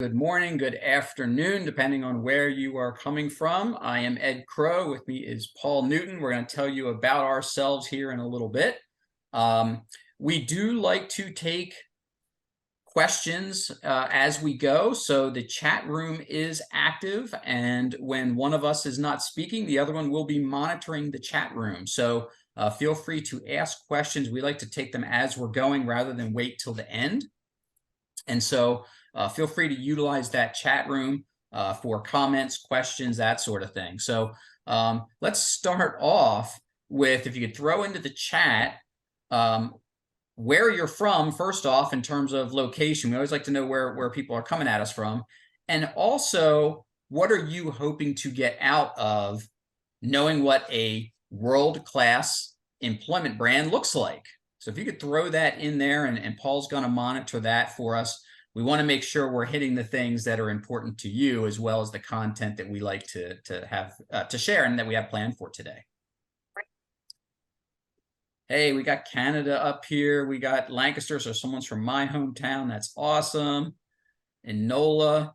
Good morning, good afternoon, depending on where you are coming from. I am Ed Crow. With me is Paul Newton. We're going to tell you about ourselves here in a little bit. We do like to take questions as we go. So the chat room is active, and when one of us is not speaking, the other one will be monitoring the chat room. So feel free to ask questions. We like to take them as we're going rather than wait till the end. And so feel free to utilize that chat room for comments, questions, that sort of thing. So let's start off with, if you could throw into the chat where you're from, first off, in terms of location. We always like to know where people are coming at us from. And also, what are you hoping to get out of knowing what a world-class employment brand looks like? So if you could throw that in there, and Paul's going to monitor that for us. We want to make sure we're hitting the things that are important to you, as well as the content that we like to have to share and that we have planned for today. Hey, we got Canada up here. We got Lancaster, so someone's from my hometown. That's awesome. And NOLA,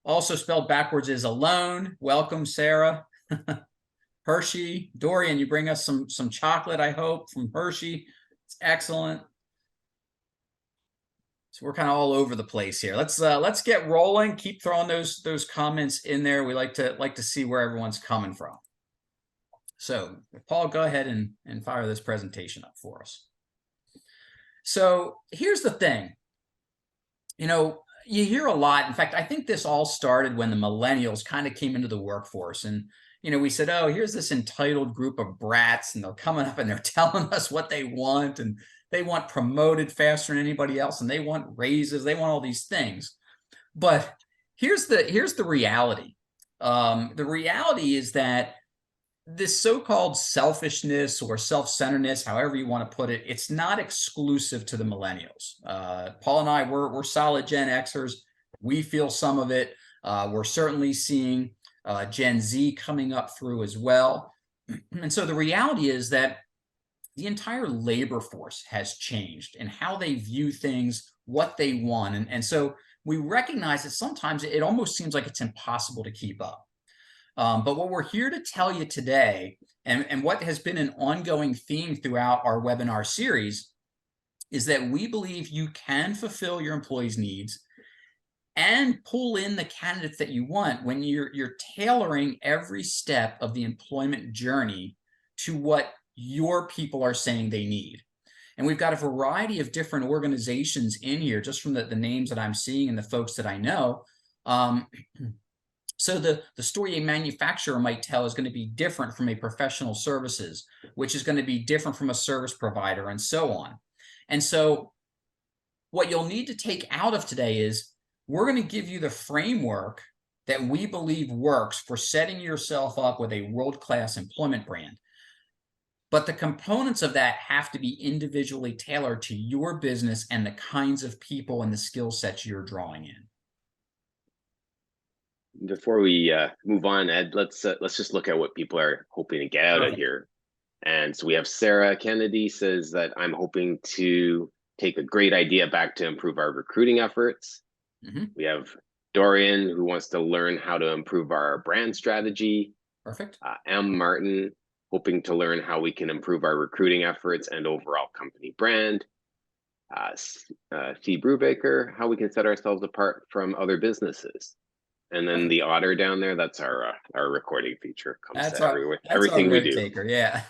also spelled backwards, is alone. Welcome, Sarah. Hershey, Dorian, you bring us some chocolate, I hope, from Hershey. It's excellent. So we're kind of all over the place here. Let's get rolling. Keep throwing those comments in there. We like to see where everyone's coming from. So Paul, go ahead and fire this presentation up for us. So here's the thing. You hear a lot. In fact, I think this all started when the millennials kind of came into the workforce, and we said, oh, here's this entitled group of brats, and they're coming up and they're telling us what they want, and they want promoted faster than anybody else, and they want raises, they want all these things. But here's the reality. The reality is that this so-called selfishness or self-centeredness, however you want to put it, it's not exclusive to the millennials. Paul and I, we're solid Gen Xers. We feel some of it. We're certainly seeing Gen Z coming up through as well. And so the reality is that the entire labor force has changed in how they view things, what they want. And so we recognize that sometimes it almost seems like it's impossible to keep up. But what we're here to tell you today, and what has been an ongoing theme throughout our webinar series, is that we believe you can fulfill your employees' needs and pull in the candidates that you want when you're tailoring every step of the employment journey to what your people are saying they need. And we've got a variety of different organizations in here, just from the names that I'm seeing and the folks that I know. So the story a manufacturer might tell is going to be different from a professional services, which is going to be different from a service provider, and so on. And so what you'll need to take out of today is we're going to give you the framework that we believe works for setting yourself up with a world-class employment brand. But the components of that have to be individually tailored to your business and the kinds of people and the skill sets you're drawing in. Before we move on, Ed, let's just look at what people are hoping to get out of here. And so we have Sarah Kennedy says that I'm hoping to take a great idea back to improve our recruiting efforts. We have Dorian, who wants to learn how to improve our brand strategy. Perfect. M. Martin, hoping to learn how we can improve our recruiting efforts and overall company brand. C. Brubaker, how we can set ourselves apart from other businesses. And then the otter down there, that's our recording feature. Comes to everything we do. Taker, yeah.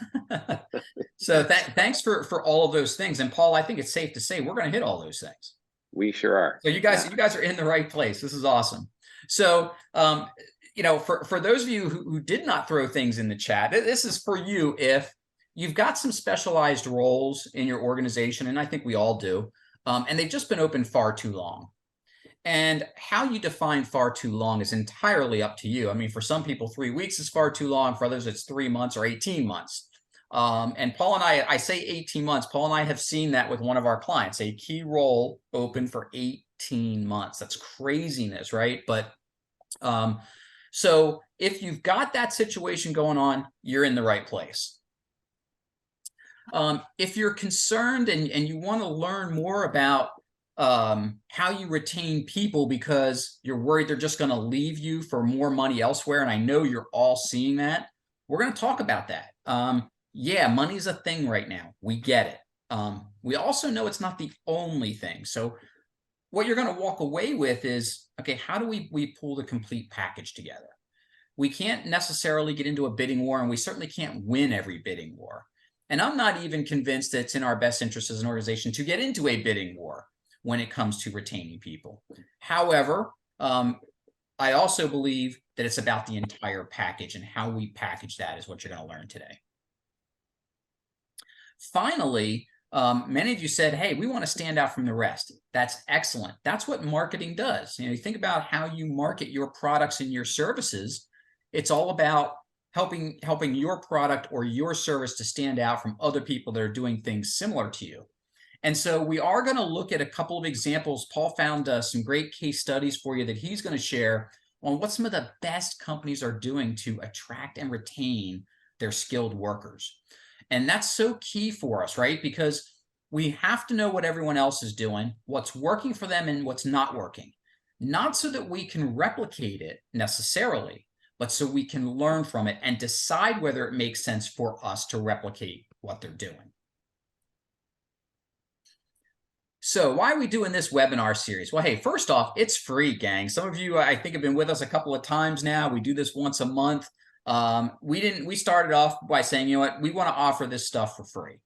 So thanks for all of those things. And Paul, I think it's safe to say we're going to hit all those things. We sure are. So you guys are in the right place. This is awesome. So for those of you who did not throw things in the chat, this is for you if you've got some specialized roles in your organization, and I think we all do, and they've just been open far too long. And how you define far too long is entirely up to you. I mean, for some people, 3 weeks is far too long. For others, it's 3 months or 18 months. And Paul and I say 18 months. Paul and I have seen that with one of our clients, a key role open for 18 months. That's craziness, right? But so if you've got that situation going on, you're in the right place. If you're concerned and you want to learn more about how you retain people because you're worried they're just going to leave you for more money elsewhere. And I know you're all seeing that. We're going to talk about that. Yeah, money's a thing right now. We get it. We also know it's not the only thing. So what you're going to walk away with is, okay, how do we pull the complete package together? We can't necessarily get into a bidding war, and we certainly can't win every bidding war. And I'm not even convinced that it's in our best interest as an organization to get into a bidding war when it comes to retaining people. However, I also believe that it's about the entire package, and how we package that is what you're going to learn today. Finally, many of you said, hey, we want to stand out from the rest. That's excellent. That's what marketing does. You think about how you market your products and your services. It's all about helping your product or your service to stand out from other people that are doing things similar to you. And so we are going to look at a couple of examples. Paul found some great case studies for you that he's going to share on what some of the best companies are doing to attract and retain their skilled workers. And that's so key for us, right? Because we have to know what everyone else is doing, what's working for them and what's not working. Not so that we can replicate it necessarily, but so we can learn from it and decide whether it makes sense for us to replicate what they're doing. So why are we doing this webinar series? Well, hey, first off, it's free, gang. Some of you, I think, have been with us a couple of times now. We do this once a month. We started off by saying, you know what, we want to offer this stuff for free.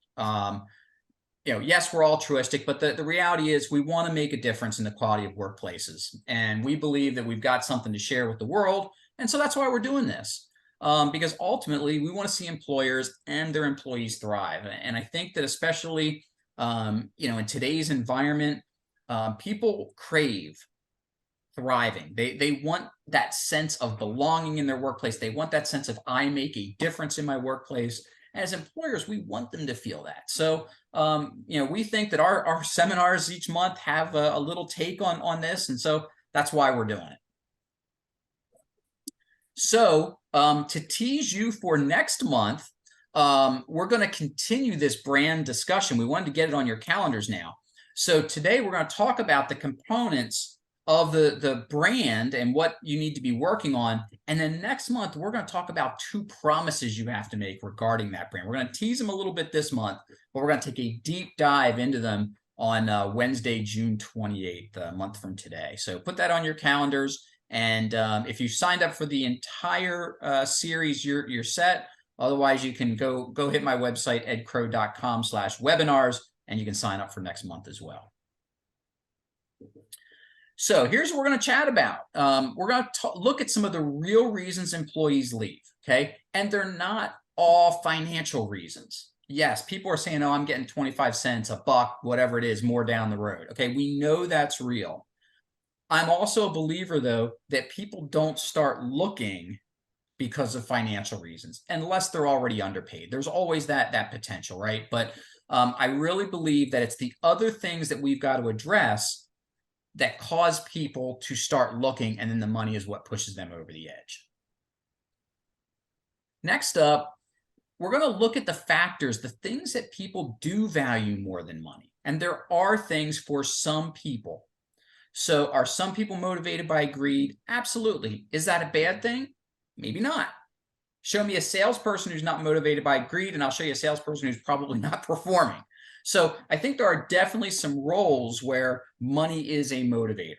Yes, we're altruistic, but the reality is we want to make a difference in the quality of workplaces. And we believe that we've got something to share with the world. And so that's why we're doing this. Because ultimately we want to see employers and their employees thrive. And I think that especially in today's environment, people crave thriving. They want that sense of belonging in their workplace. They want that sense of, I make a difference in my workplace. As employers, we want them to feel that. So, we think that our seminars each month have a little take on this. And so that's why we're doing it. So to tease you for next month, we're going to continue this brand discussion. We wanted to get it on your calendars now. So today we're going to talk about the components of the brand and what you need to be working on. And then next month, we're going to talk about 2 promises you have to make regarding that brand. We're going to tease them a little bit this month, but we're going to take a deep dive into them on Wednesday, June 28th, a month from today. So put that on your calendars. And if you signed up for the entire series, you're set. Otherwise, you can go hit my website, edcrow.com/webinars, and you can sign up for next month as well. So here's what we're going to chat about. We're going to look at some of the real reasons employees leave, okay? And they're not all financial reasons. Yes, people are saying, oh, I'm getting 25 cents, a buck, whatever it is, more down the road. Okay, we know that's real. I'm also a believer, though, that people don't start looking because of financial reasons, unless they're already underpaid. There's always that potential, right? But I really believe that it's the other things that we've got to address that cause people to start looking, and then the money is what pushes them over the edge. Next up, we're going to look at the factors, the things that people do value more than money. And there are things for some people. So are some people motivated by greed? Absolutely. Is that a bad thing? Maybe not. Show me a salesperson who's not motivated by greed, and I'll show you a salesperson who's probably not performing. So I think there are definitely some roles where money is a motivator.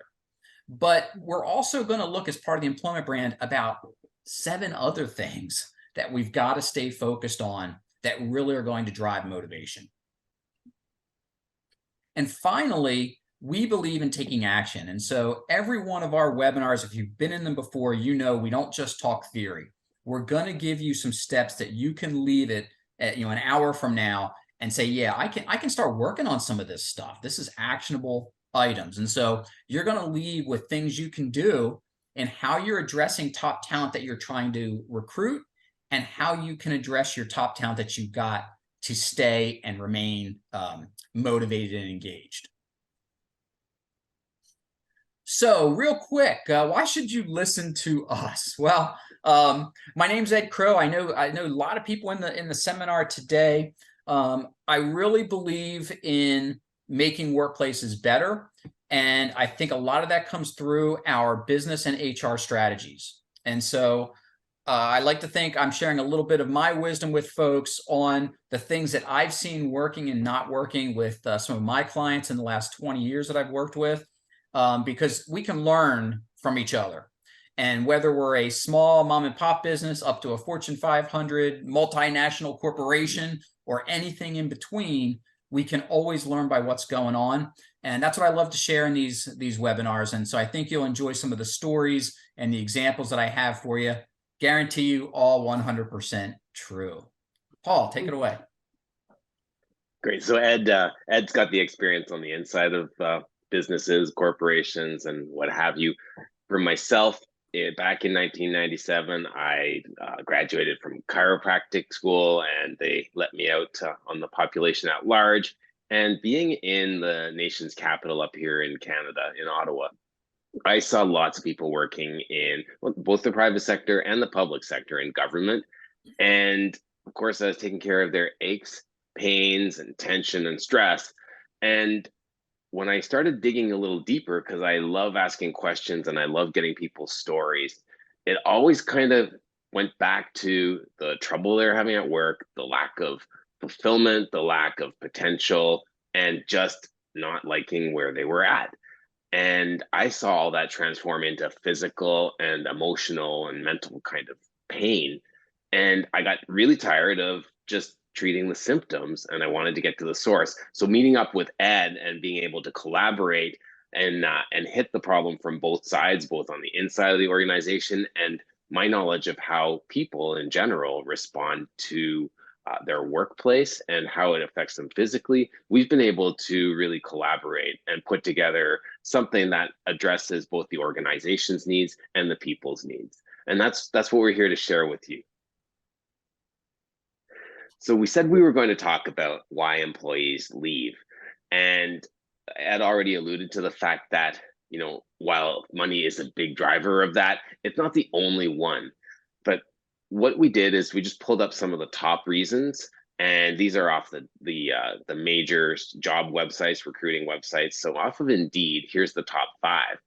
But we're also going to look, as part of the employment brand, about 7 other things that we've got to stay focused on that really are going to drive motivation. And finally, we believe in taking action. And so every one of our webinars, if you've been in them before, we don't just talk theory. We're going to give you some steps that you can leave it at, an hour from now and say, yeah, I can start working on some of this stuff. This is actionable items. And so you're going to leave with things you can do and how you're addressing top talent that you're trying to recruit, and how you can address your top talent that you've got to stay and remain motivated and engaged. So real quick, why should you listen to us? Well, my name's Ed Crow. I know a lot of people in the seminar today. I really believe in making workplaces better. And I think a lot of that comes through our business and HR strategies. And so I like to think I'm sharing a little bit of my wisdom with folks on the things that I've seen working and not working with some of my clients in the last 20 years that I've worked with, because we can learn from each other. And whether we're a small mom and pop business up to a Fortune 500 multinational corporation or anything in between, we can always learn by what's going on. And that's what I love to share in these webinars. And so I think you'll enjoy some of the stories and the examples that I have for you. Guarantee you all 100% true. Paul, take it away. Great. So Ed's got the experience on the inside of businesses, corporations, and what have you. For myself, back in 1997, I graduated from chiropractic school, and they let me out on the population at large. And being in the nation's capital up here in Canada, in Ottawa, I saw lots of people working in both the private sector and the public sector in government. And of course, I was taking care of their aches, pains, and tension and stress. And when I started digging a little deeper, because I love asking questions and I love getting people's stories, it always kind of went back to the trouble they're having at work, the lack of fulfillment, the lack of potential, and just not liking where they were at. And I saw all that transform into physical and emotional and mental kind of pain. And I got really tired of just treating the symptoms, and I wanted to get to the source. So meeting up with Ed and being able to collaborate and hit the problem from both sides, both on the inside of the organization and my knowledge of how people in general respond to their workplace and how it affects them physically, we've been able to really collaborate and put together something that addresses both the organization's needs and the people's needs. And that's what we're here to share with you. So we said we were going to talk about why employees leave. And Ed already alluded to the fact that, while money is a big driver of that, it's not the only one. But what we did is we just pulled up some of the top reasons, and these are off the major job websites, recruiting websites. So off of Indeed, here's the top 5.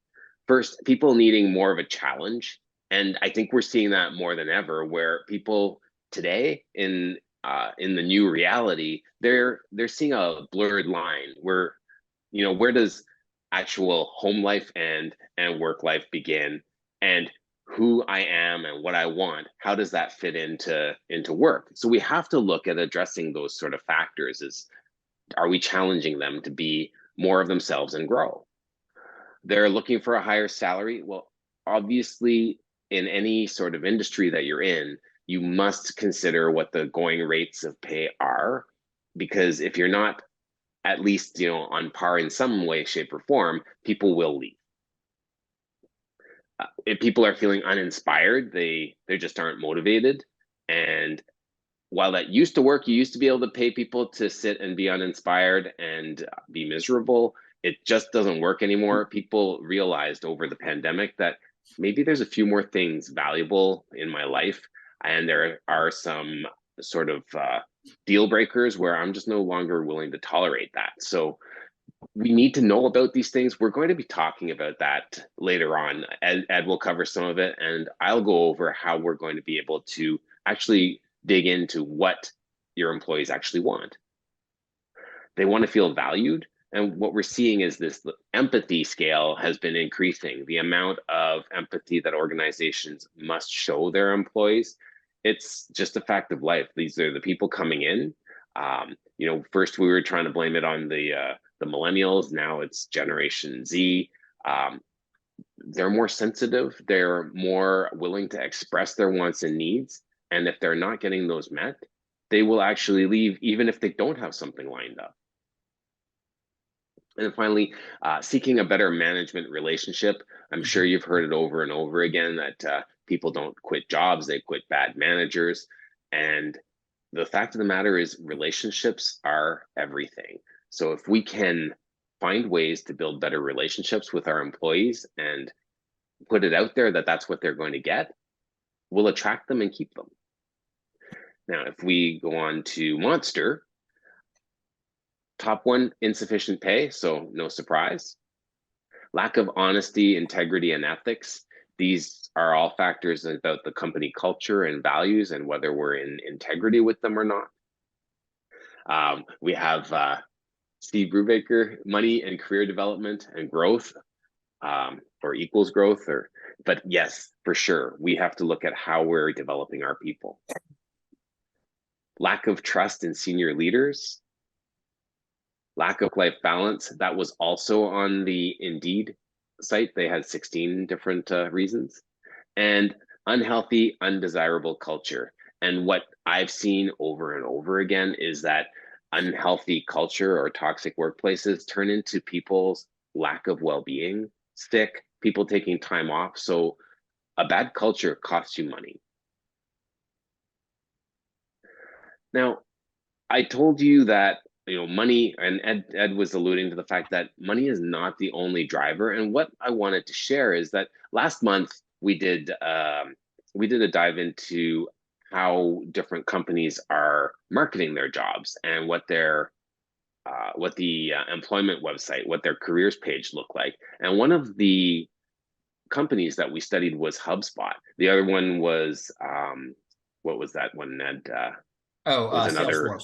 First, people needing more of a challenge, and I think we're seeing that more than ever, where people today in the new reality, they're seeing a blurred line where, where does actual home life end and work life begin, and who I am and what I want, how does that fit into work? So we have to look at addressing those sort of factors. Are we challenging them to be more of themselves and grow? They're looking for a higher salary. Well, obviously, in any sort of industry that you're in, you must consider what the going rates of pay are, because if you're not at least on par in some way, shape, or form, people will leave. If people are feeling uninspired, they just aren't motivated. And while that used to work, you used to be able to pay people to sit and be uninspired and be miserable. It just doesn't work anymore. People realized over the pandemic that maybe there's a few more things valuable in my life, and there are some sort of deal breakers where I'm just no longer willing to tolerate that. So we need to know about these things. We're going to be talking about that later on. Ed will cover some of it, and I'll go over how we're going to be able to actually dig into what your employees actually want. They want to feel valued. And what we're seeing is this empathy scale has been increasing. The amount of empathy that organizations must show their employees, it's just a fact of life. These are the people coming in. First we were trying to blame it on the millennials. Now it's Generation Z. They're more sensitive. They're more willing to express their wants and needs. And if they're not getting those met, they will actually leave, even if they don't have something lined up. And then finally, seeking a better management relationship. I'm sure you've heard it over and over again that people don't quit jobs, they quit bad managers. And the fact of the matter is relationships are everything. So if we can find ways to build better relationships with our employees and put it out there that that's what they're going to get, we'll attract them and keep them. Now, if we go on to Monster, top one, insufficient pay, so no surprise. Lack of honesty, integrity, and ethics. These are all factors about the company culture and values and whether we're in integrity with them or not. We have Steve Brubaker, money and career development and growth, or equals growth, but yes, for sure, we have to look at how we're developing our people. Lack of trust in senior leaders, lack of life balance. That was also on the Indeed site. They had 16 different reasons. And unhealthy, undesirable culture. And what I've seen over and over again is that unhealthy culture or toxic workplaces turn into people's lack of well-being, sick, people taking time off. So a bad culture costs you money. Now, I told you that money, and Ed was alluding to the fact that money is not the only driver. And what I wanted to share is that last month we did a dive into how different companies are marketing their jobs and what the employment website, what their careers page look like. And one of the companies that we studied was HubSpot. The other one was what was that one, Ned? Was another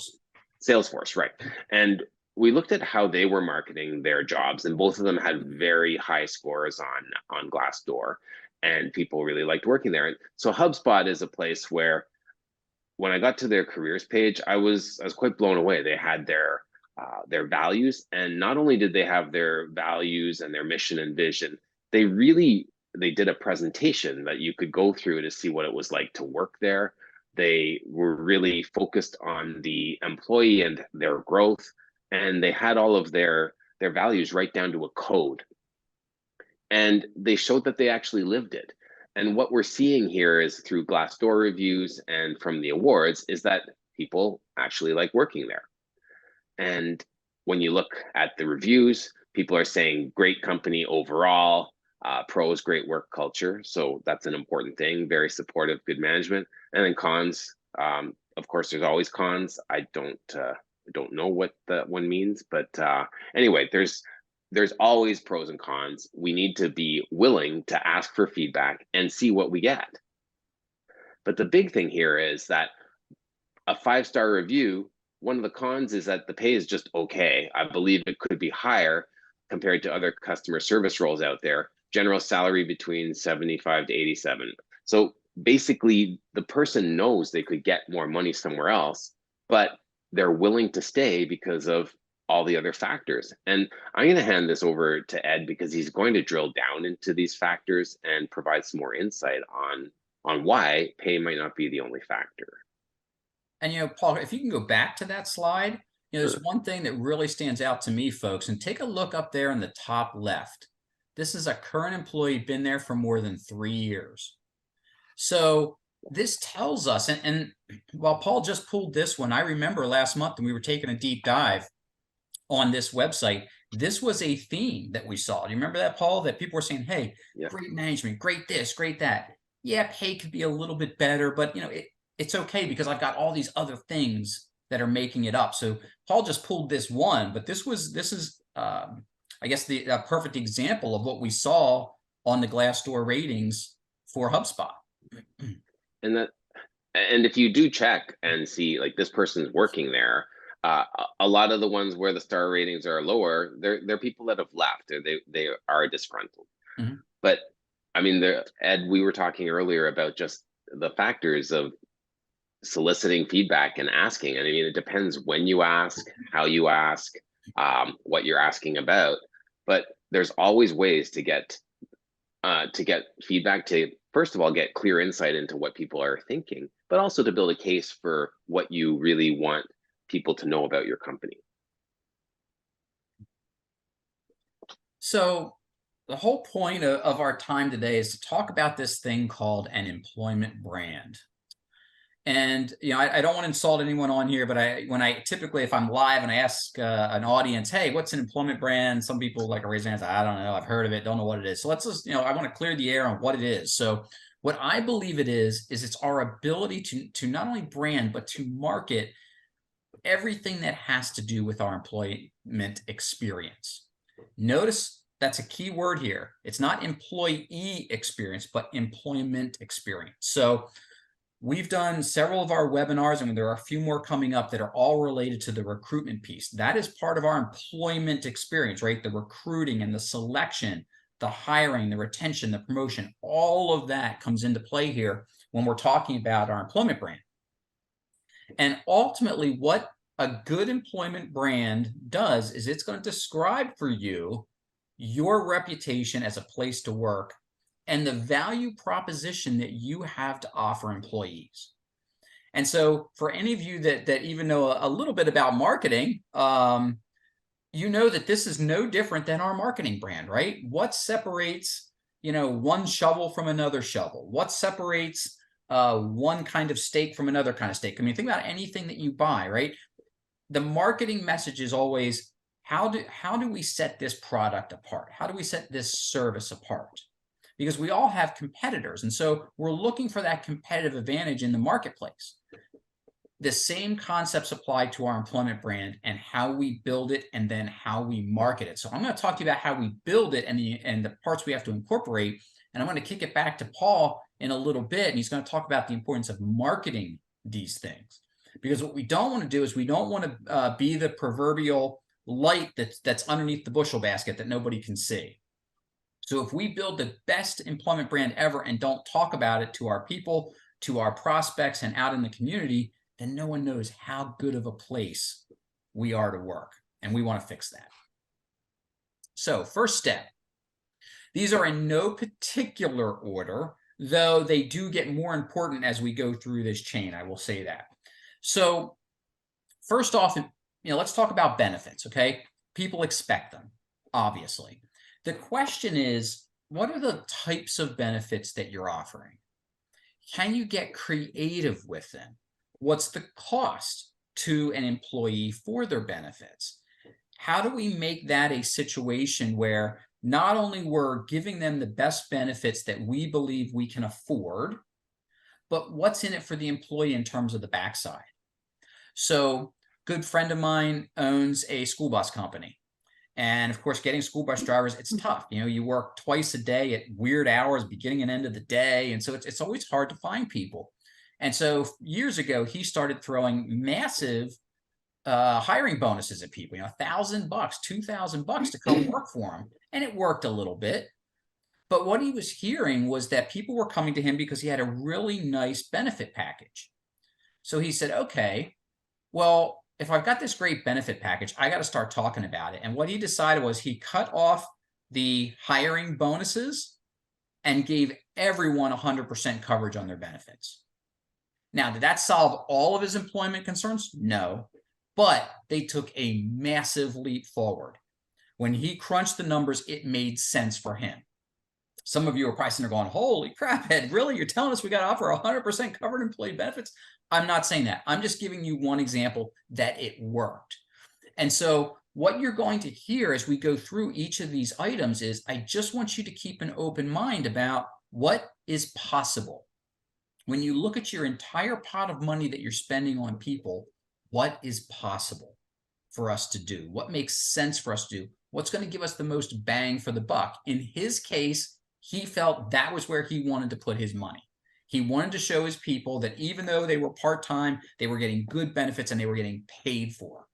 Salesforce, right? And we looked at how they were marketing their jobs, and both of them had very high scores on Glassdoor, and people really liked working there. And so HubSpot is a place where, when I got to their careers page, I was quite blown away. They had their values, and not only did they have their values and their mission and vision, they did a presentation that you could go through to see what it was like to work there. They were really focused on the employee and their growth, and they had all of their values right down to a code. And they showed that they actually lived it. And what we're seeing here is through Glassdoor reviews and from the awards is that people actually like working there. And when you look at the reviews, people are saying great company overall, pros, great work culture. So that's an important thing, very supportive, good management. And then cons, of course, there's always cons. I don't know what that one means, but anyway, there's always pros and cons. We need to be willing to ask for feedback and see what we get. But the big thing here is that a 5-star review, one of the cons is that the pay is just okay. I believe it could be higher compared to other customer service roles out there. General salary between 75 to 87. So basically, the person knows they could get more money somewhere else, but they're willing to stay because of all the other factors. And I'm going to hand this over to Ed because he's going to drill down into these factors and provide some more insight on why pay might not be the only factor. And Paul, if you can go back to that slide, there's one thing that really stands out to me, folks, and take a look up there in the top left. This is a current employee, been there for more than 3 years. So this tells us, and while Paul just pulled this one, I remember last month when we were taking a deep dive on this website, this was a theme that we saw. Do you remember that, Paul? That people were saying, hey, great management, great this, great that. Yeah, pay could be a little bit better, but it's okay because I've got all these other things that are making it up. So Paul just pulled this one, but this is I guess the perfect example of what we saw on the Glassdoor ratings for HubSpot. And if you do check and see like this person's working there, a lot of the ones where the star ratings are lower, they're people that have left or they are disgruntled. Mm-hmm. But I mean, Ed, we were talking earlier about just the factors of soliciting feedback and asking. And I mean, it depends when you ask, how you ask, what you're asking about. But there's always ways to get feedback, to first of all get clear insight into what people are thinking, but also to build a case for what you really want people to know about your company. So the whole point of our time today is to talk about this thing called an employment brand. And I don't want to insult anyone on here, but typically, if I'm live and I ask an audience, hey, what's an employment brand? Some people like to raise their hands. I don't know. I've heard of it. Don't know what it is. So let's just, I want to clear the air on what it is. So what I believe it is it's our ability to not only brand, but to market everything that has to do with our employment experience. Notice that's a key word here. It's not employee experience, but employment experience. So we've done several of our webinars, and there are a few more coming up that are all related to the recruitment piece. That is part of our employment experience, right? The recruiting and the selection, the hiring, the retention, the promotion, all of that comes into play here when we're talking about our employment brand. And ultimately, what a good employment brand does is it's going to describe for you your reputation as a place to work and the value proposition that you have to offer employees. And so for any of you that even know a little bit about marketing, you know that this is no different than our marketing brand, right? What separates, one shovel from another shovel? What separates one kind of steak from another kind of steak? I mean, think about anything that you buy, right? The marketing message is always, how do we set this product apart? How do we set this service apart? Because we all have competitors. And so we're looking for that competitive advantage in the marketplace. The same concepts apply to our employment brand and how we build it and then how we market it. So I'm going to talk to you about how we build it and the parts we have to incorporate. And I'm going to kick it back to Paul in a little bit. And he's going to talk about the importance of marketing these things. Because what we don't want to do is we don't want to be the proverbial light that's underneath the bushel basket that nobody can see. So if we build the best employment brand ever and don't talk about it to our people, to our prospects, and out in the community, then no one knows how good of a place we are to work. And we want to fix that. So first step, these are in no particular order, though they do get more important as we go through this chain. I will say that. So first off, let's talk about benefits, okay? People expect them, obviously. The question is, what are the types of benefits that you're offering? Can you get creative with them? What's the cost to an employee for their benefits? How do we make that a situation where not only we're giving them the best benefits that we believe we can afford, but what's in it for the employee in terms of the backside? So, good friend of mine owns a school bus company. And of course, getting school bus drivers, it's tough. You work twice a day at weird hours, beginning and end of the day. And so it's always hard to find people. And so years ago, he started throwing massive hiring bonuses at people, $1,000, $2,000 to come work for him. And it worked a little bit. But what he was hearing was that people were coming to him because he had a really nice benefit package. So he said, okay, well, if I've got this great benefit package, I got to start talking about it. And what he decided was he cut off the hiring bonuses and gave everyone 100% coverage on their benefits. Now, did that solve all of his employment concerns? No, but they took a massive leap forward. When he crunched the numbers, it made sense for him. Some of you are probably sitting there going, holy crap, Ed, really? You're telling us we got to offer 100% covered employee benefits? I'm not saying that. I'm just giving you one example that it worked. And so what you're going to hear as we go through each of these items is, I just want you to keep an open mind about what is possible. When you look at your entire pot of money that you're spending on people, what is possible for us to do? What makes sense for us to do? What's going to give us the most bang for the buck? In his case, he felt that was where he wanted to put his money. He wanted to show his people that even though they were part-time, they were getting good benefits and they were getting paid for.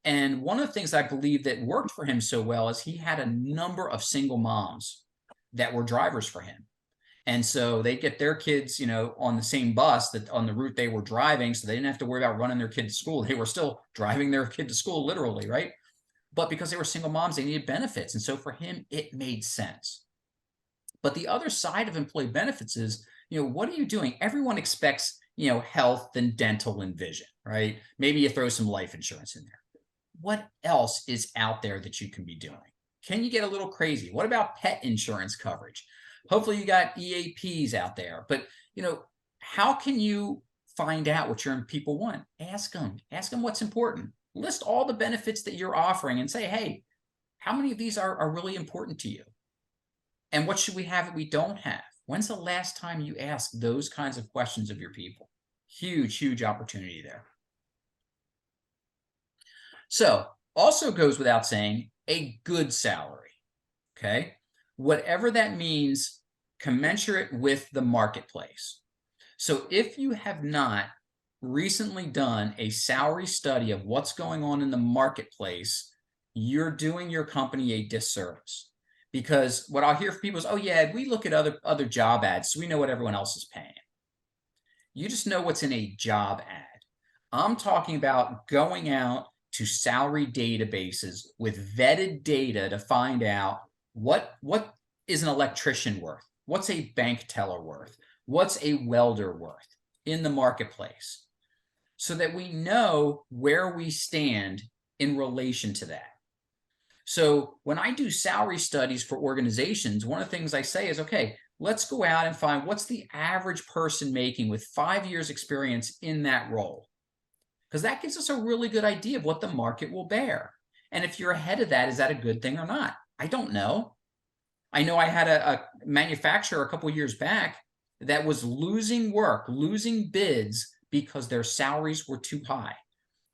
And one of the things I believe that worked for him so well is he had a number of single moms that were drivers for him. And so they get their kids, on the same bus that on the route they were driving. So they didn't have to worry about running their kid to school. They were still driving their kid to school, literally, right? But because they were single moms, they needed benefits. And so for him, it made sense. But the other side of employee benefits is, what are you doing? Everyone expects, health and dental and vision, right? Maybe you throw some life insurance in there. What else is out there that you can be doing? Can you get a little crazy? What about pet insurance coverage? Hopefully you got EAPs out there, but how can you find out what your people want? Ask them what's important. List all the benefits that you're offering and say, hey, how many of these are really important to you? And what should we have that we don't have? When's the last time you asked those kinds of questions of your people? Huge, huge opportunity there. So also goes without saying, a good salary, okay? Whatever that means, commensurate with the marketplace. So if you have not recently done a salary study of what's going on in the marketplace, you're doing your company a disservice. Because what I'll hear from people is, oh yeah, we look at other job ads, so we know what everyone else is paying. You just know what's in a job ad. I'm talking about going out to salary databases with vetted data to find out what is an electrician worth? What's a bank teller worth? What's a welder worth in the marketplace? So that we know where we stand in relation to that. So when I do salary studies for organizations, one of the things I say is, okay, let's go out and find what's the average person making with 5 years experience in that role. Because that gives us a really good idea of what the market will bear. And if you're ahead of that, is that a good thing or not? I don't know. I know I had a manufacturer a couple of years back that was losing work, losing bids because their salaries were too high.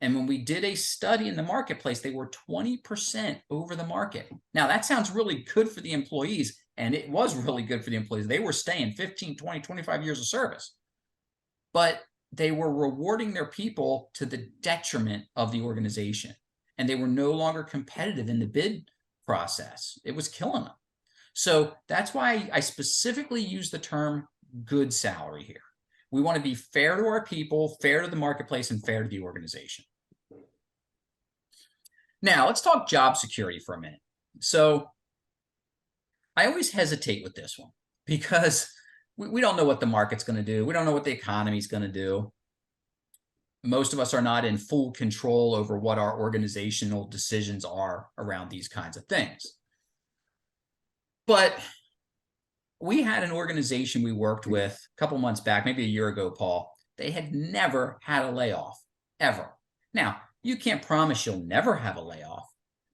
And when we did a study in the marketplace, they were 20% over the market. Now, that sounds really good for the employees, and it was really good for the employees. They were staying 15, 20, 25 years of service. But they were rewarding their people to the detriment of the organization. And they were no longer competitive in the bid process. It was killing them. So that's why I specifically use the term good salary here. We want to be fair to our people, fair to the marketplace, and fair to the organization. Now, let's talk job security for a minute. So I always hesitate with this one because we don't know what the market's going to do. We don't know what the economy is going to do. Most of us are not in full control over what our organizational decisions are around these kinds of things. But we had an organization we worked with a couple months back, maybe a year ago, Paul. They had never had a layoff, ever. Now, you can't promise you'll never have a layoff,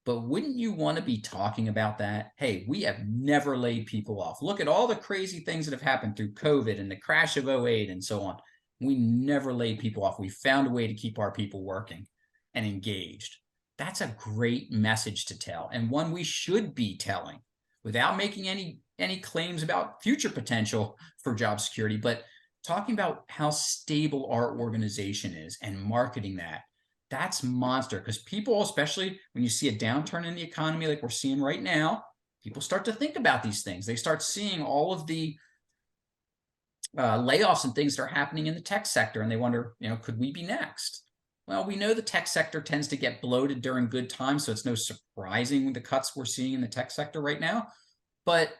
but wouldn't you want to be talking about that? Hey, we have never laid people off. Look at all the crazy things that have happened through COVID and the crash of 08 and so on. We never laid people off. We found a way to keep our people working and engaged. That's a great message to tell, and one we should be telling without making any claims about future potential for job security, but talking about how stable our organization is and marketing that. That's monster, because people, especially when you see a downturn in the economy like we're seeing right now, people start to think about these things. They start seeing all of the layoffs and things that are happening in the tech sector, and they wonder, could we be next? Well, we know the tech sector tends to get bloated during good times, so it's no surprising the cuts we're seeing in the tech sector right now. But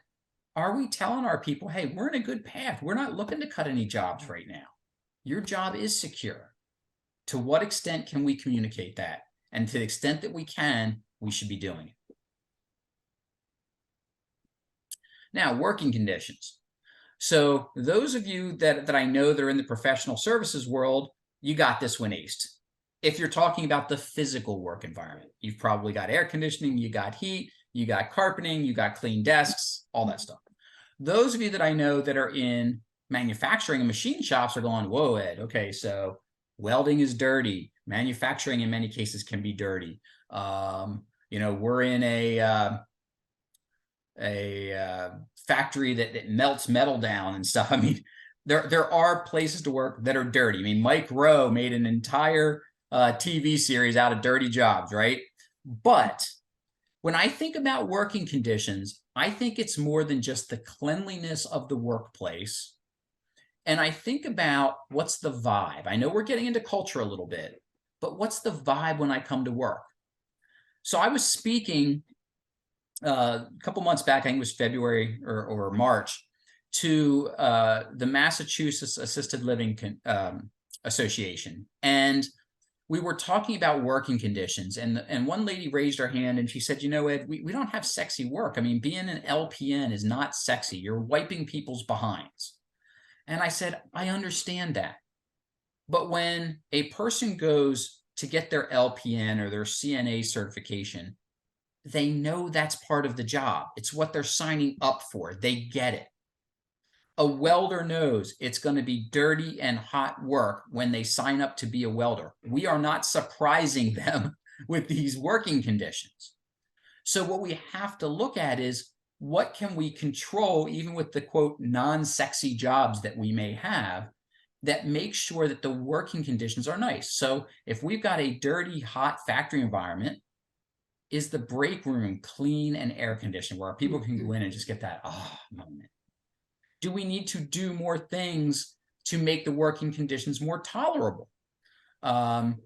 are we telling our people, hey, we're in a good path. We're not looking to cut any jobs right now. Your job is secure. To what extent can we communicate that? And to the extent that we can, we should be doing it. Now, working conditions. So those of you that I know that are in the professional services world, you got this one aced. If you're talking about the physical work environment, you've probably got air conditioning, you got heat, you got carpeting, you got clean desks, all that stuff. Those of you that I know that are in manufacturing and machine shops are going, whoa, Ed, okay, so welding is dirty. Manufacturing in many cases can be dirty. We're in a factory that melts metal down and stuff. I mean, there are places to work that are dirty. I mean, Mike Rowe made an entire TV series out of dirty jobs, right? But when I think about working conditions, I think it's more than just the cleanliness of the workplace. And I think about what's the vibe. I know we're getting into culture a little bit, but what's the vibe when I come to work? So I was speaking a couple months back, I think it was February or March, to the Massachusetts Assisted Living Association. And we were talking about working conditions, and one lady raised her hand and she said, Ed, we don't have sexy work. I mean, being an LPN is not sexy. You're wiping people's behinds. And I said, I understand that. But when a person goes to get their LPN or their CNA certification, they know that's part of the job. It's what they're signing up for. They get it. A welder knows it's going to be dirty and hot work when they sign up to be a welder. We are not surprising them with these working conditions. So what we have to look at is, what can we control, even with the quote non-sexy jobs that we may have, that make sure that the working conditions are nice. So if we've got a dirty, hot factory environment, is the break room clean and air conditioned where people can go in and just get that moment? Do we need to do more things to make the working conditions more tolerable? And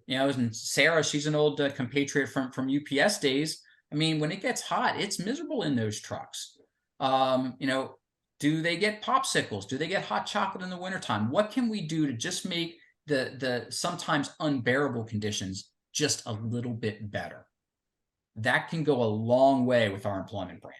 Sarah, she's an old compatriot from UPS days. I mean, when it gets hot, it's miserable in those trucks. Do they get popsicles? Do they get hot chocolate in the wintertime? What can we do to just make the sometimes unbearable conditions just a little bit better? That can go a long way with our employment brand.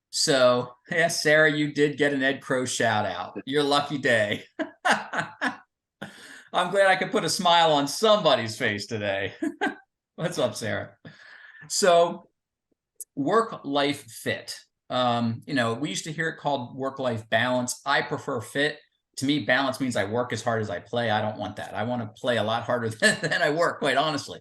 So, yeah, Sarah, you did get an Ed Crow shout out. Your lucky day. I'm glad I could put a smile on somebody's face today. What's up, Sarah? So, work-life fit. We used to hear it called work-life balance. I prefer fit. To me, balance means I work as hard as I play. I don't want that. I want to play a lot harder than I work, quite honestly.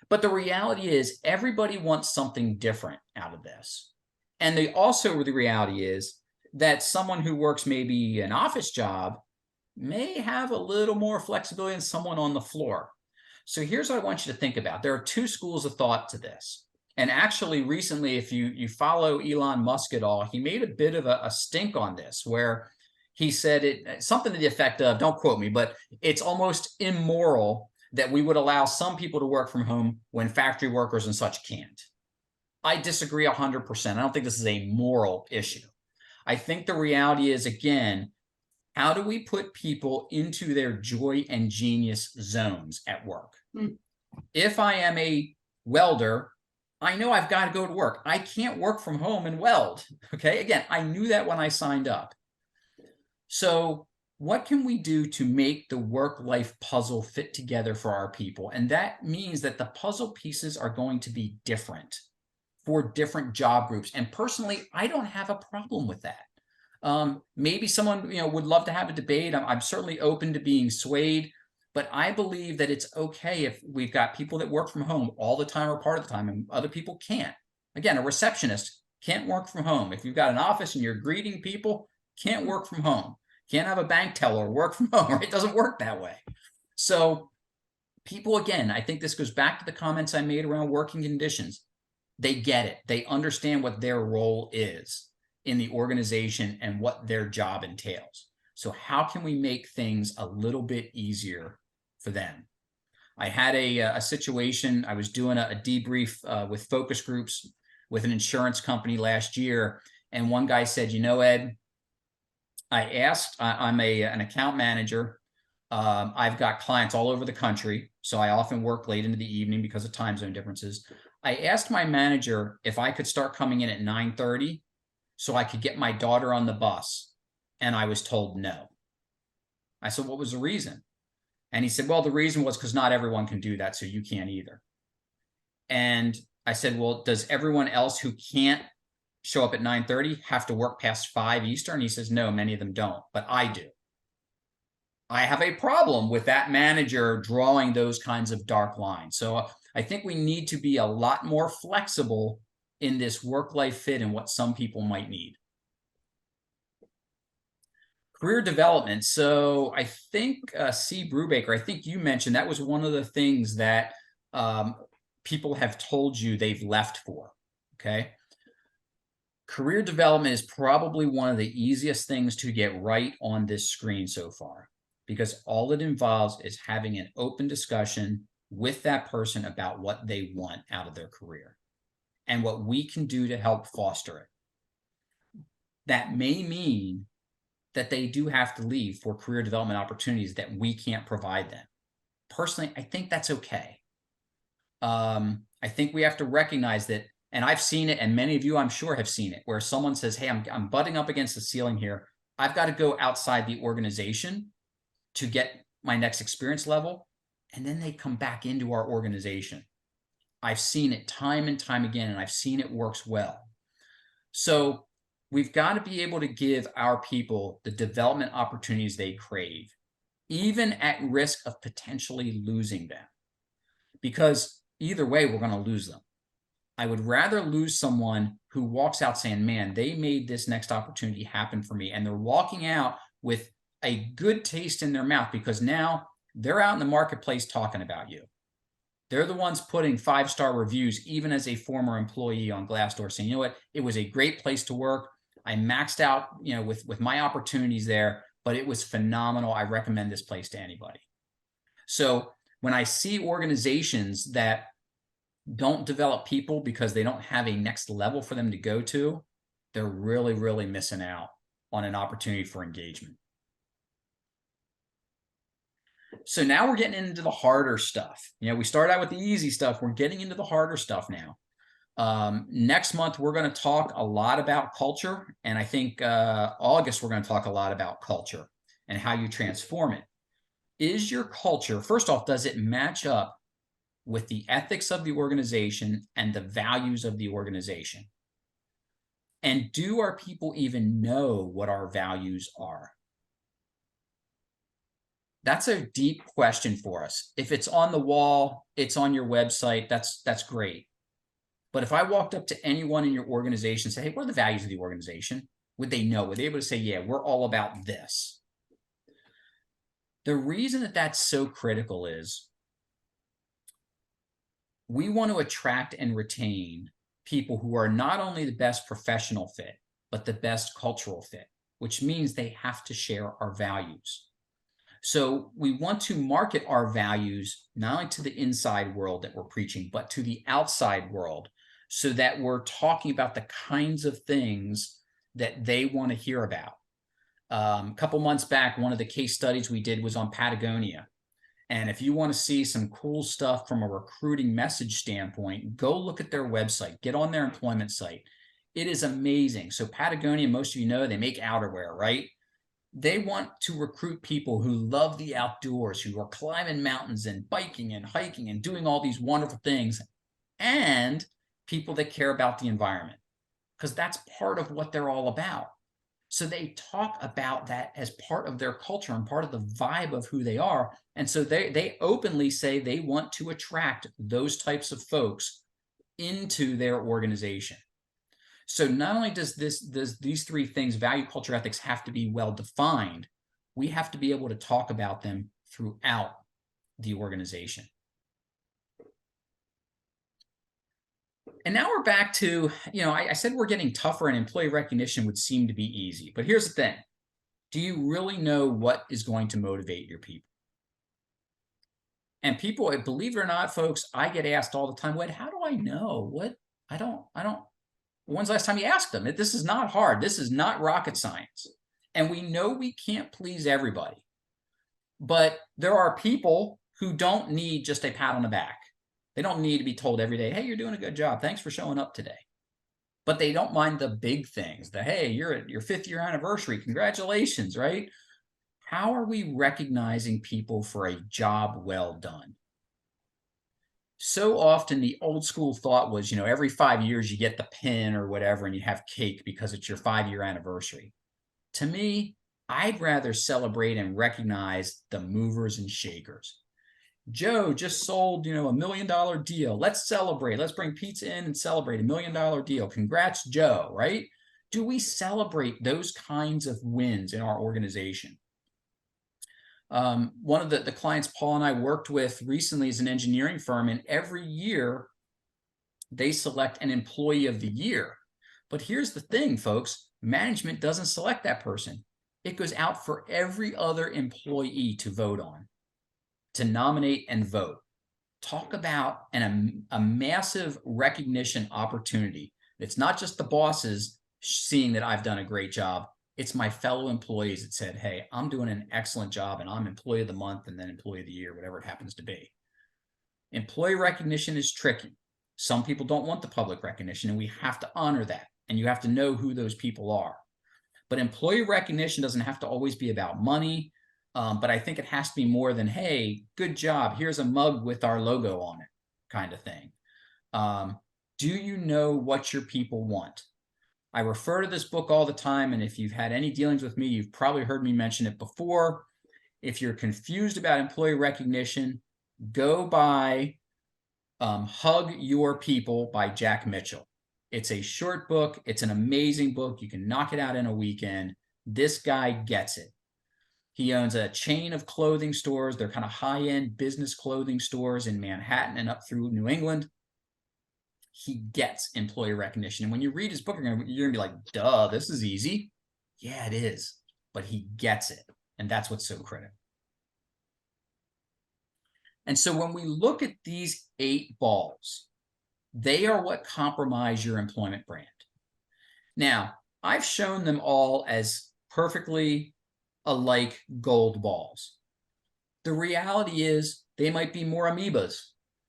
But the reality is, everybody wants something different out of this. And the reality is that someone who works maybe an office job may have a little more flexibility than someone on the floor. So here's what I want you to think about. There are two schools of thought to this. And actually, recently, if you follow Elon Musk at all, he made a bit of a stink on this, where he said something to the effect of, don't quote me, but it's almost immoral that we would allow some people to work from home when factory workers and such can't. I disagree 100%. I don't think this is a moral issue. I think the reality is, again, how do we put people into their joy and genius zones at work? If I am a welder, I know I've got to go to work. I can't work from home and weld. Okay. Again, I knew that when I signed up. So what can we do to make the work-life puzzle fit together for our people? And that means that the puzzle pieces are going to be different for different job groups. And personally, I don't have a problem with that. Maybe someone would love to have a debate. I'm certainly open to being swayed, but I believe that it's okay if we've got people that work from home all the time or part of the time, and other people can't. Again, a receptionist can't work from home. If you've got an office and you're greeting people, can't work from home. Can't have a bank teller work from home, right? It doesn't work that way. So people, again, I think this goes back to the comments I made around working conditions. They get it. They understand what their role is in the organization and what their job entails. So how can we make things a little bit easier for them? I had a situation, I was doing a debrief with focus groups with an insurance company last year. And one guy said, Ed, I'm an account manager. I've got clients all over the country, so I often work late into the evening because of time zone differences. I asked my manager if I could start coming in at 9:30 so I could get my daughter on the bus, and I was told no. I said, what was the reason? And he said, well, the reason was because not everyone can do that, so you can't either. And I said, well, does everyone else who can't show up at 9:30 have to work past 5 Eastern? He says, no, many of them don't, but I do. I have a problem with that manager drawing those kinds of dark lines. So I think we need to be a lot more flexible in this work-life fit and what some people might need. Career development. So I think C. Brubaker, I think you mentioned that was one of the things that people have told you they've left for. Okay. Career development is probably one of the easiest things to get right on this screen so far, because all it involves is having an open discussion with that person about what they want out of their career and what we can do to help foster it. That may mean that they do have to leave for career development opportunities that we can't provide them. Personally, I think that's okay. I think we have to recognize that, and I've seen it, and many of you, I'm sure, have seen it, where someone says, hey, I'm butting up against the ceiling here. I've got to go outside the organization to get my next experience level, and then they come back into our organization. I've seen it time and time again, and I've seen it works well. So we've got to be able to give our people the development opportunities they crave, even at risk of potentially losing them. because either way, we're going to lose them. I would rather lose someone who walks out saying, man, they made this next opportunity happen for me. And they're walking out with a good taste in their mouth because now they're out in the marketplace talking about you. They're the ones putting 5-star reviews, even as a former employee on Glassdoor, saying, you know what, it was a great place to work. I maxed out, with my opportunities there, but it was phenomenal. I recommend this place to anybody. So when I see organizations that don't develop people because they don't have a next level for them to go to, they're really, really missing out on an opportunity for engagement. So now we're getting into the harder stuff. We start out with the easy stuff. We're getting into the harder stuff now. Next month, we're going to talk a lot about culture. And I think August, we're going to talk a lot about culture and how you transform it. Is your culture, first off, does it match up with the ethics of the organization and the values of the organization? And do our people even know what our values are? That's a deep question for us. If it's on the wall, it's on your website, that's great. But if I walked up to anyone in your organization and say, hey, what are the values of the organization? Would they know? Would they be able to say, yeah, we're all about this? The reason that that's so critical is we want to attract and retain people who are not only the best professional fit, but the best cultural fit, which means they have to share our values. So we want to market our values not only to the inside world that we're preaching, but to the outside world, so that we're talking about the kinds of things that they want to hear about. A couple months back, one of the case studies we did was on Patagonia. And if you want to see some cool stuff from a recruiting message standpoint, go look at their website, get on their employment site. It is amazing. So Patagonia, most of you know, they make outerwear, right? They want to recruit people who love the outdoors, who are climbing mountains and biking and hiking and doing all these wonderful things, and people that care about the environment, because that's part of what they're all about. So they talk about that as part of their culture and part of the vibe of who they are. And so they openly say they want to attract those types of folks into their organization. So not only does these three things, value, culture, ethics, have to be well defined, we have to be able to talk about them throughout the organization. And now we're back to, I said we're getting tougher and employee recognition would seem to be easy. But here's the thing. Do you really know what is going to motivate your people? And people, believe it or not, folks, I get asked all the time, what, how do I know? What? I don't. When's the last time you asked them? This is not hard. This is not rocket science. And we know we can't please everybody. But there are people who don't need just a pat on the back. They don't need to be told every day, hey, you're doing a good job. Thanks for showing up today. But they don't mind the big things. The, hey, you're at your 5th year anniversary. Congratulations, right? How are we recognizing people for a job well done? So often the old school thought was, every 5 years you get the pin or whatever and you have cake because it's your 5-year anniversary. To me, I'd rather celebrate and recognize the movers and shakers. Joe just sold, $1 million deal. Let's celebrate. Let's bring pizza in and celebrate $1 million deal. Congrats, Joe, right? Do we celebrate those kinds of wins in our organization? One of the clients Paul and I worked with recently is an engineering firm, and every year they select an employee of the year. But here's the thing, folks, management doesn't select that person. It goes out for every other employee to vote on, to nominate and vote. Talk about a massive recognition opportunity. It's not just the bosses seeing that I've done a great job. It's my fellow employees that said, hey, I'm doing an excellent job and I'm employee of the month and then employee of the year, whatever it happens to be. Employee recognition is tricky. Some people don't want the public recognition, and we have to honor that. And you have to know who those people are. But employee recognition doesn't have to always be about money. But I think it has to be more than, hey, good job, here's a mug with our logo on it, kind of thing. Do you know what your people want? I refer to this book all the time, and if you've had any dealings with me, you've probably heard me mention it before. If you're confused about employee recognition, go buy Hug Your People by Jack Mitchell. It's a short book. It's an amazing book. You can knock it out in a weekend. This guy gets it. He owns a chain of clothing stores. They're kind of high-end business clothing stores in Manhattan and up through New England. He gets employee recognition. And when you read his book, you're going to be like, duh, this is easy. Yeah, it is. But he gets it. And that's what's so critical. And so when we look at these 8 balls, they are what compromise your employment brand. Now, I've shown them all as perfectly alike gold balls. The reality is they might be more amoebas.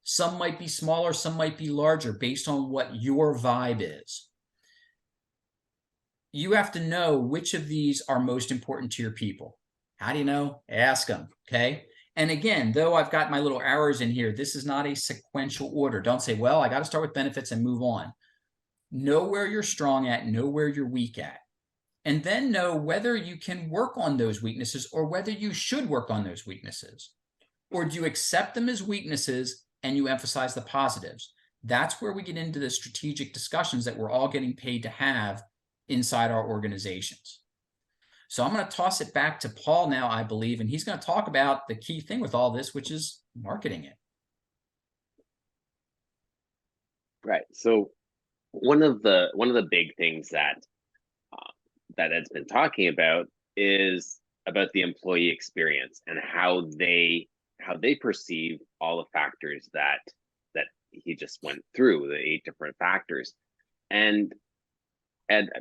Some might be smaller, some might be larger based on what your vibe is. You have to know which of these are most important to your people. How do you know? Ask them, okay? And again, though I've got my little arrows in here, this is not a sequential order. Don't say, well, I got to start with benefits and move on. Know where you're strong at, know where you're weak at, and then know whether you can work on those weaknesses or whether you should work on those weaknesses. Or do you accept them as weaknesses and you emphasize the positives? That's where we get into the strategic discussions that we're all getting paid to have inside our organizations. So I'm going to toss it back to Paul now, I believe, and he's going to talk about the key thing with all this, which is marketing it. Right. So one of the big things that that Ed's been talking about is about the employee experience and how they perceive all the factors that he just went through, the 8 different factors. And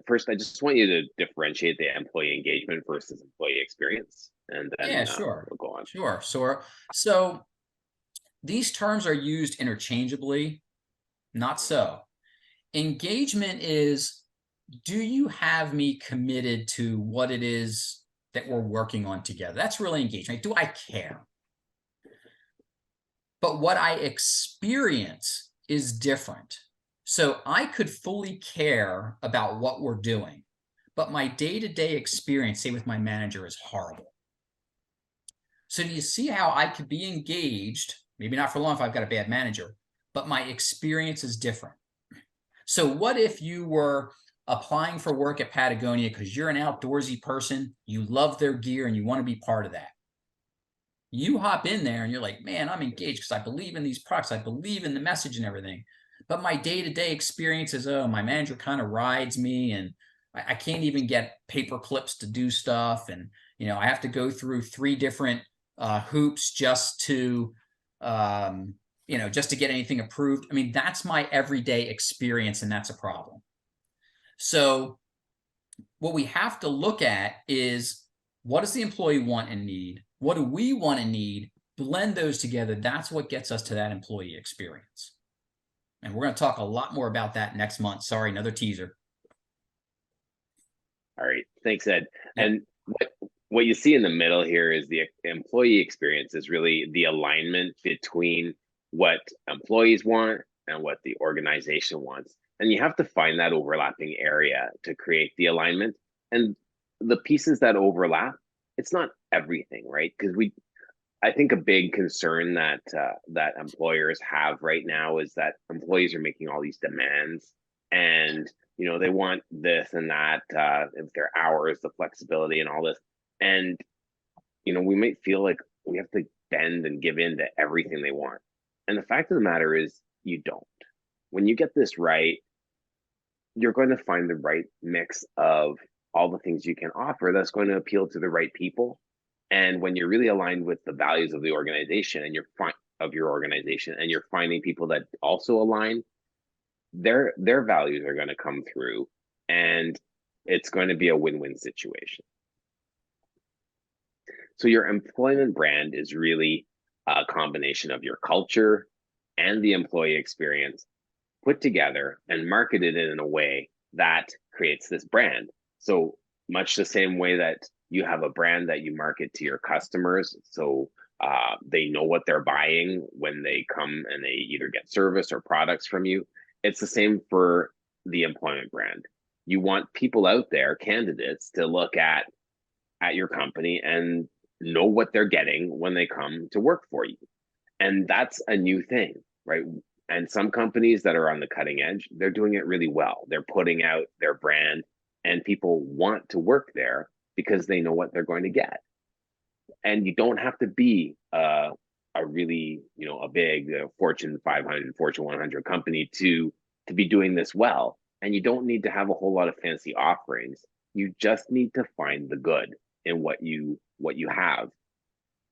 first, I just want you to differentiate the employee engagement versus employee experience, and then Yeah, sure. we'll go on. Sure. So these terms are used interchangeably. Not so. Engagement is, do you have me committed to what it is that we're working on together? That's really engagement. Do I care? But what I experience is different. So I could fully care about what we're doing, but my day-to-day experience, say with my manager, is horrible. So do you see how I could be engaged, maybe not for long if I've got a bad manager, but my experience is different. So what if you were applying for work at Patagonia because you're an outdoorsy person, you love their gear, and you want to be part of that? You hop in there and you're like, man, I'm engaged because I believe in these products. I believe in the message and everything. But my day-to-day experience is, oh, my manager kind of rides me and I can't even get paper clips to do stuff. And, I have to go through 3 different hoops just to, just to get anything approved. I mean, that's my everyday experience, and that's a problem. So what we have to look at is, what does the employee want and need? What do we want and need? Blend those together. That's what gets us to that employee experience. And we're going to talk a lot more about that next month. Sorry, another teaser. All right. Thanks, Ed. Yep. And what you see in the middle here is the employee experience is really the alignment between what employees want and what the organization wants. And you have to find that overlapping area to create the alignment. And the pieces that overlap, it's not everything, right? Because I think a big concern that that employers have right now is that employees are making all these demands, and they want this and that, if their hours, the flexibility, and all this, and we might feel like we have to bend and give in to everything they want. And the fact of the matter is, you don't. When you get this right, you're going to find the right mix of all the things you can offer that's going to appeal to the right people. And when you're really aligned with the values of the organization and your organization, and you're finding people that also align, their values are going to come through, and it's going to be a win-win situation. So your employment brand is really a combination of your culture and the employee experience put together and marketed in a way that creates this brand. So much the same way that you have a brand that you market to your customers, so they know what they're buying when they come and they either get service or products from you. It's the same for the employment brand. You want people out there, candidates, to look at your company and know what they're getting when they come to work for you. And that's a new thing, right? And some companies that are on the cutting edge, they're doing it really well. They're putting out their brand, and people want to work there because they know what they're going to get. And you don't have to be a really, a big Fortune 500, Fortune 100 company to be doing this well. And you don't need to have a whole lot of fancy offerings. You just need to find the good in what you have,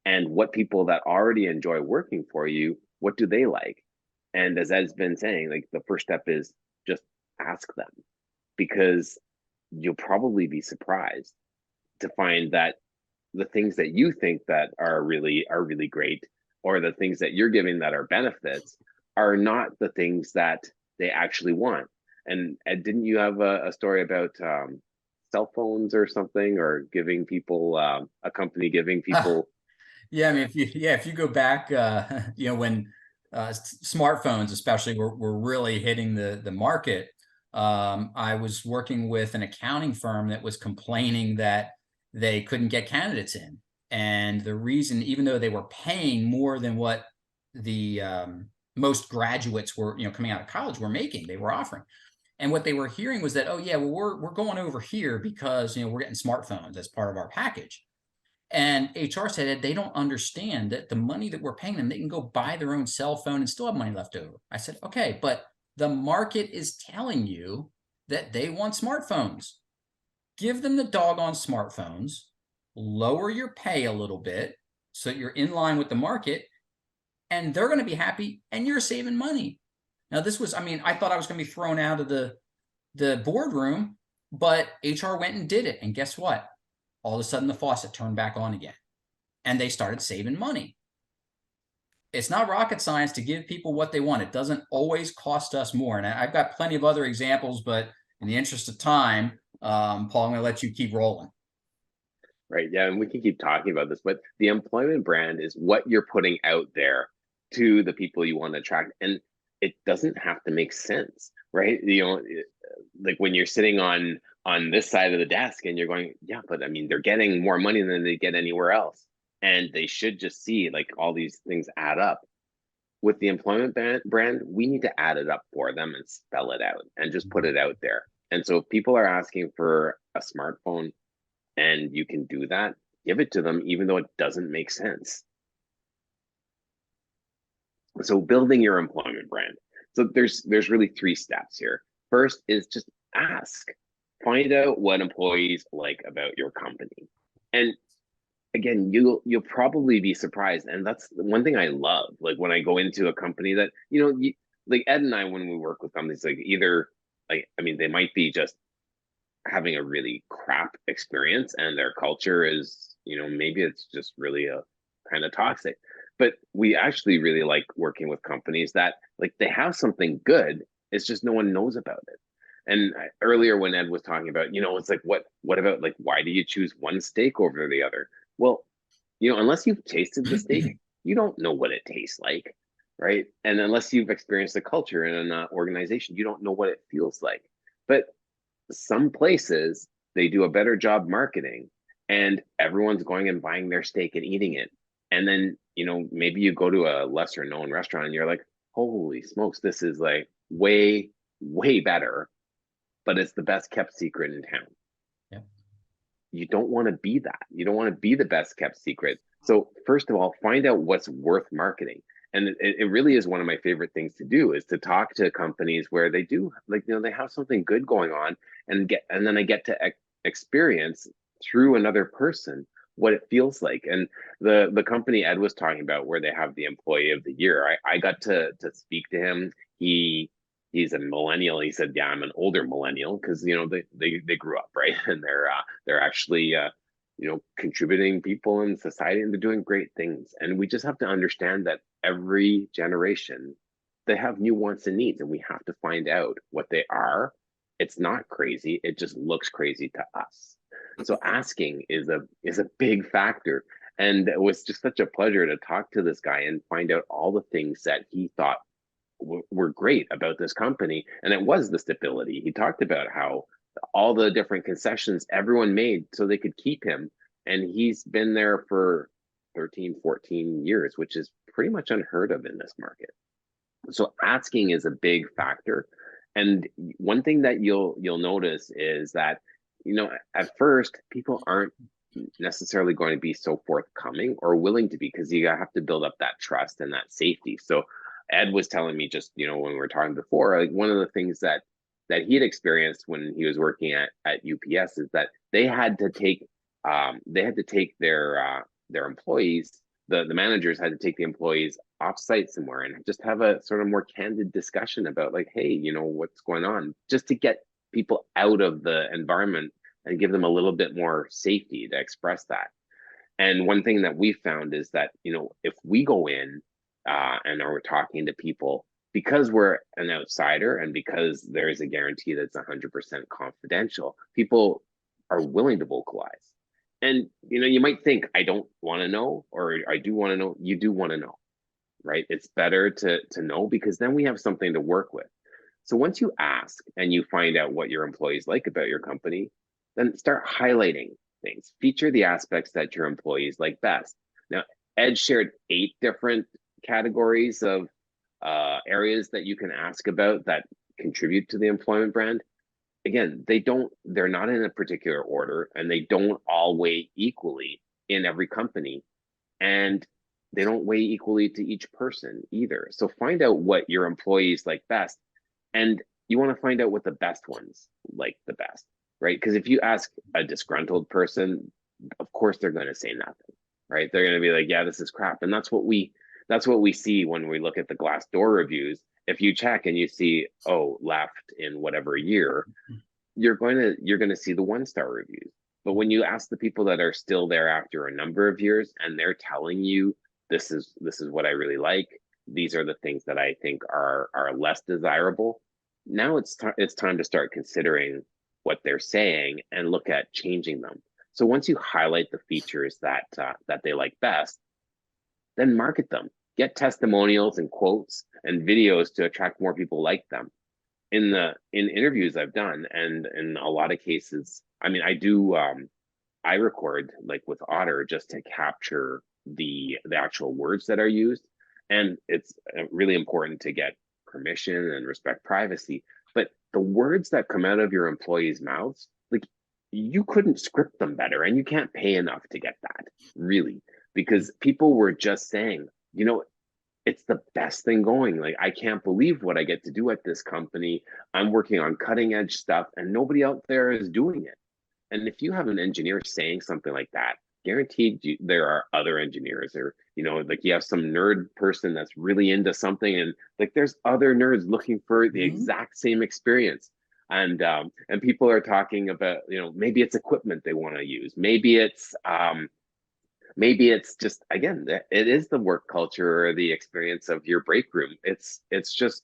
and what people that already enjoy working for you, what do they like? And as Ed's been saying, like, the first step is just ask them, because you'll probably be surprised to find that the things that you think that are really great, or the things that you're giving that are benefits, are not the things that they actually want. And Ed, didn't you have a story about cell phones or something, or giving people a company giving people? Yeah, I mean, if you go back, when smartphones, especially, were really hitting the market. I was working with an accounting firm that was complaining that they couldn't get candidates in, and the reason, even though they were paying more than what the most graduates were, coming out of college were making, they were offering. And what they were hearing was that, oh yeah, well, we're going over here because we're getting smartphones as part of our package. And HR said that they don't understand that the money that we're paying them, they can go buy their own cell phone and still have money left over. I said, okay, but the market is telling you that they want smartphones. Give them the doggone smartphones, lower your pay a little bit so you're in line with the market, and they're going to be happy and you're saving money. Now, this was, I mean, I thought I was going to be thrown out of the boardroom, but HR went and did it. And guess what? All of a sudden the faucet turned back on again and they started saving money. It's not rocket science to give people what they want. It doesn't always cost us more. And I've got plenty of other examples, but in the interest of time, Paul, I'm going to let you keep rolling. Right. Yeah. And we can keep talking about this, but the employment brand is what you're putting out there to the people you want to attract. And it doesn't have to make sense, right? Like when you're sitting on this side of the desk and you're going, yeah, but I mean, they're getting more money than they get anywhere else. And they should just see like all these things add up. With the employment brand, we need to add it up for them and spell it out and just put it out there. And so if people are asking for a smartphone, and you can do that, give it to them, even though it doesn't make sense. So building your employment brand. So there's really three steps here. First is just ask. Find out what employees like about your company. And again, you'll probably be surprised. And that's the one thing I love. Like when I go into a company that, like Ed and I, when we work with companies, like either like, I mean, they might be just having a really crap experience and their culture is, maybe it's just really a kind of toxic. But we actually really like working with companies that like they have something good, it's just no one knows about it. And earlier when Ed was talking about, it's like what about, like, why do you choose one steak over the other? Well, unless you've tasted the steak, you don't know what it tastes like, right? And unless you've experienced the culture in an organization, you don't know what it feels like. But some places they do a better job marketing, and everyone's going and buying their steak and eating it. And then, maybe you go to a lesser known restaurant and you're like, holy smokes, this is like way, way better, but it's the best kept secret in town. Yeah. You don't want to be that. You don't want to be the best kept secret. So first of all, find out what's worth marketing. And it really is one of my favorite things to do, is to talk to companies where they do, like, they have something good going on, and then I get to experience through another person what it feels like. And the company Ed was talking about, where they have the employee of the year, I got to speak to him. He's a millennial. He said, yeah, I'm an older millennial, because they grew up, right? And they're actually contributing people in society, and they're doing great things. And we just have to understand that every generation, they have new wants and needs, and we have to find out what they are. It's not crazy. It just looks crazy to us. So asking is a big factor. And it was just such a pleasure to talk to this guy and find out all the things that he thought were great about this company. And it was the stability. He talked about how all the different concessions everyone made so they could keep him. And he's been there for 13, 14 years, which is pretty much unheard of in this market. So asking is a big factor. And one thing that you'll notice is that, at first people aren't necessarily going to be so forthcoming or willing to be, because you have to build up that trust and that safety. So Ed was telling me just, when we were talking before, like one of the things that he had experienced when he was working at UPS is that they had to take their employees, the managers had to take the employees offsite somewhere and just have a sort of more candid discussion about, like, hey, what's going on, just to get people out of the environment and give them a little bit more safety to express that. And one thing that we found is that, if we go in and are talking to people, because we're an outsider and because there is a guarantee that's 100% confidential, people are willing to vocalize. And, you might think, I don't want to know, or I do want to know. You do want to know, right? It's better to know, because then we have something to work with. So once you ask and you find out what your employees like about your company, then start highlighting things. Feature the aspects that your employees like best. Now, Ed shared 8 different categories of areas that you can ask about that contribute to the employment brand. Again, they're not in a particular order, and they don't all weigh equally in every company. And they don't weigh equally to each person either. So find out what your employees like best, and you want to find out what the best ones like the best, right? Because if you ask a disgruntled person, of course they're going to say nothing, right? They're going to be like, yeah, this is crap. And that's what we see when we look at the Glassdoor reviews. If you check and you see, oh, left in whatever year, you're going to see the 1-star reviews. But when you ask the people that are still there after a number of years, and they're telling you, this is what I really like, these are the things that I think are less desirable, now it's time to start considering what they're saying and look at changing them. So once you highlight the features that they like best, then market them. Get testimonials and quotes and videos to attract more people like them. In interviews I've done, and in a lot of cases, I mean, I record, like, with Otter, just to capture the actual words that are used. And it's really important to get permission and respect privacy. But the words that come out of your employees' mouths, like, you couldn't script them better, and you can't pay enough to get that, really, because people were just saying, it's the best thing going. Like, I can't believe what I get to do at this company. I'm working on cutting edge stuff, and nobody out there is doing it. And if you have an engineer saying something like that, guaranteed there are other engineers, or, like, you have some nerd person that's really into something, and, like, there's other nerds looking for the exact same experience. And people are talking about, maybe it's equipment they want to use. Maybe it's just, again, it is the work culture or the experience of your break room. It's just,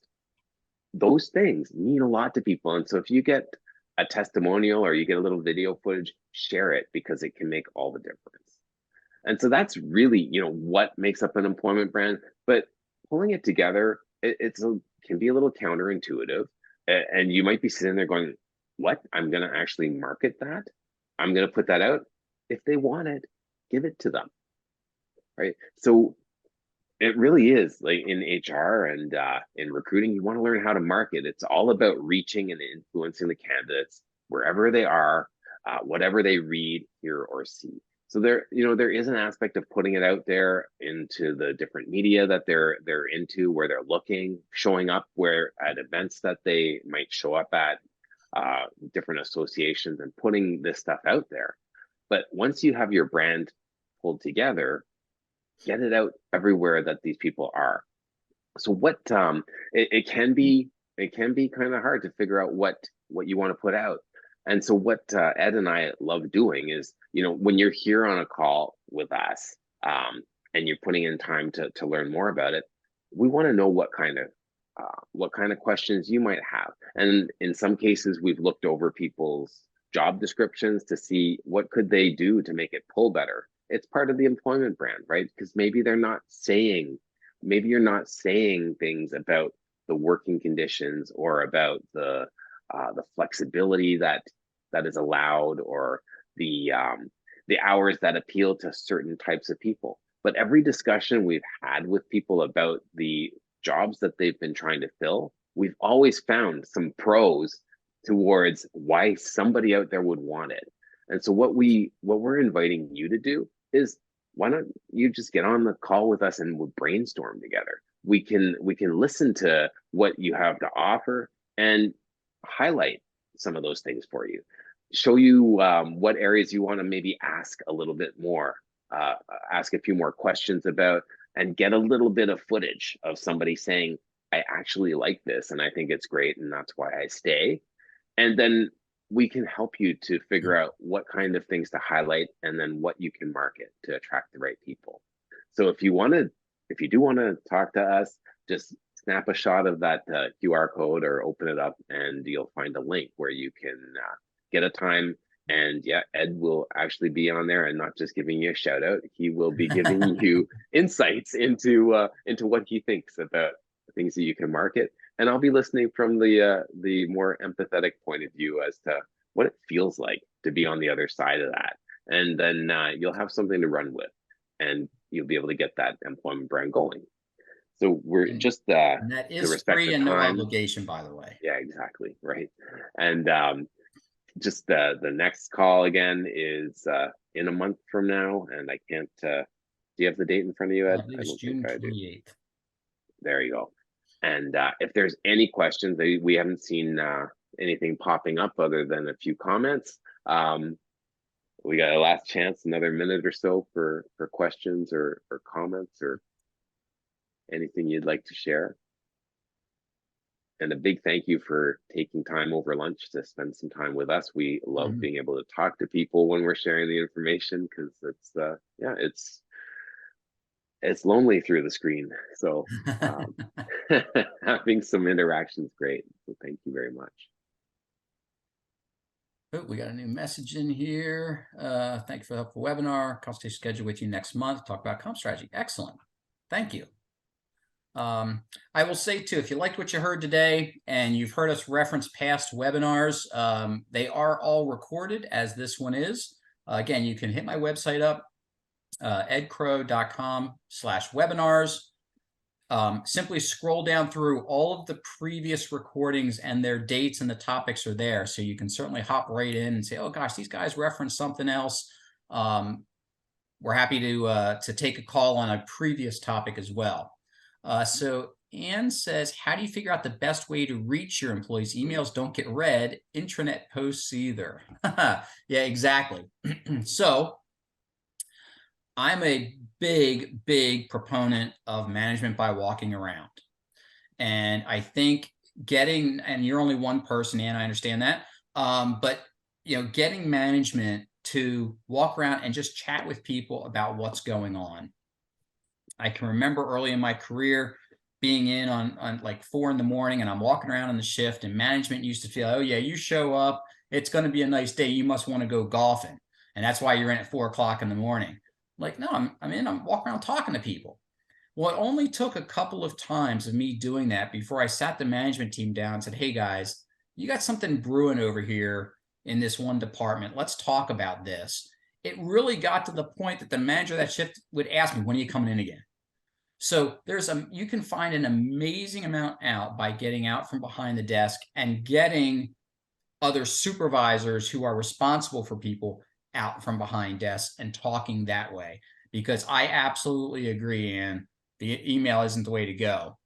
those things mean a lot to people. And so if you get a testimonial or you get a little video footage, share it, because it can make all the difference. And so that's really, what makes up an employment brand. But pulling it together, can be a little counterintuitive. And you might be sitting there going, what? I'm going to actually market that? I'm going to put that out? If they want it, give it to them, right? So it really is, like, in HR and in recruiting, you want to learn how to market. It's all about reaching and influencing the candidates wherever they are, whatever they read, hear, or see. So there is an aspect of putting it out there into the different media that they're into, where they're looking, showing up where at events that they might show up at, different associations, and putting this stuff out there. But once you have your brand pulled together, get it out everywhere that these people are. So it can be kind of hard to figure out what you want to put out. And so what Ed and I love doing is, when you're here on a call with us, and you're putting in time to learn more about it, we want to know what kind of questions you might have. And in some cases, we've looked over people's job descriptions to see what could they do to make it pull better. It's part of the employment brand, right? Because maybe you're not saying things about the working conditions, or about the flexibility that is allowed, or the hours that appeal to certain types of people. But every discussion we've had with people about the jobs that they've been trying to fill, we've always found some pros towards why somebody out there would want it. And so what we're inviting you to do is, why don't you just get on the call with us and we'll brainstorm together. We can listen to what you have to offer and highlight some of those things for you. Show you what areas you want to maybe ask a little bit more, ask a few more questions about, and get a little bit of footage of somebody saying, I actually like this and I think it's great and that's why I stay. And then we can help you to figure out what kind of things to highlight and then what you can market to attract the right people. So if you do want to talk to us, just snap a shot of that QR code or open it up and you'll find a link where you can get a time. And yeah, Ed will actually be on there and not just giving you a shout out. He will be giving you insights into what he thinks about things that you can market. And I'll be listening from the more empathetic point of view as to what it feels like to be on the other side of that. And then you'll have something to run with, and you'll be able to get that employment brand going. So we're just And that to is respect free the and no time. obligation, by the way. Yeah, exactly. Right. And just the next call again is in a month from now. And I can't, do you have the date in front of you, Ed? I believe I it's don't think June I do. 28th. There you go. And if there's any questions, we haven't seen anything popping up other than a few comments. We got a last chance, another minute or so for questions or comments or anything you'd like to share. And a big thank you for taking time over lunch to spend some time with us. We love being able to talk to people when we're sharing the information, because it's yeah, it's lonely through the screen. So having some interaction is great. So thank you very much. Oh, we got a new message in here. Thank you for the helpful webinar. Consultation schedule with you next month. Talk about comp strategy. Excellent. Thank you. I will say too, if you liked what you heard today and you've heard us reference past webinars, they are all recorded, as this one is. Again, you can hit my website up, edcrow.com/webinars. Simply scroll down through all of the previous recordings and their dates and the topics are there. So you can certainly hop right in and say, oh gosh, these guys referenced something else. We're happy to take a call on a previous topic as well. So Anne says, how do you figure out the best way to reach your employees? Emails don't get read, intranet posts either. Yeah, exactly. So I'm a big proponent of management by walking around. And I think and you're only one person, Anne, I understand that. But getting management to walk around and just chat with people about what's going on. I can remember early in my career being in on like 4 in the morning and I'm walking around on the shift, and management used to feel, oh yeah, you show up, it's going to be a nice day, you must want to go golfing. And that's why you're in at 4 o'clock in the morning. Like, no, I'm walking around talking to people. Well, it only took a couple of times of me doing that before I sat the management team down and said, hey guys, you got something brewing over here in this one department. Let's talk about this. It really got to the point that the manager of that shift would ask me, when are you coming in again? So you can find an amazing amount out by getting out from behind the desk and getting other supervisors who are responsible for people out from behind desks and talking that way. Because I absolutely agree, Ann, the email isn't the way to go.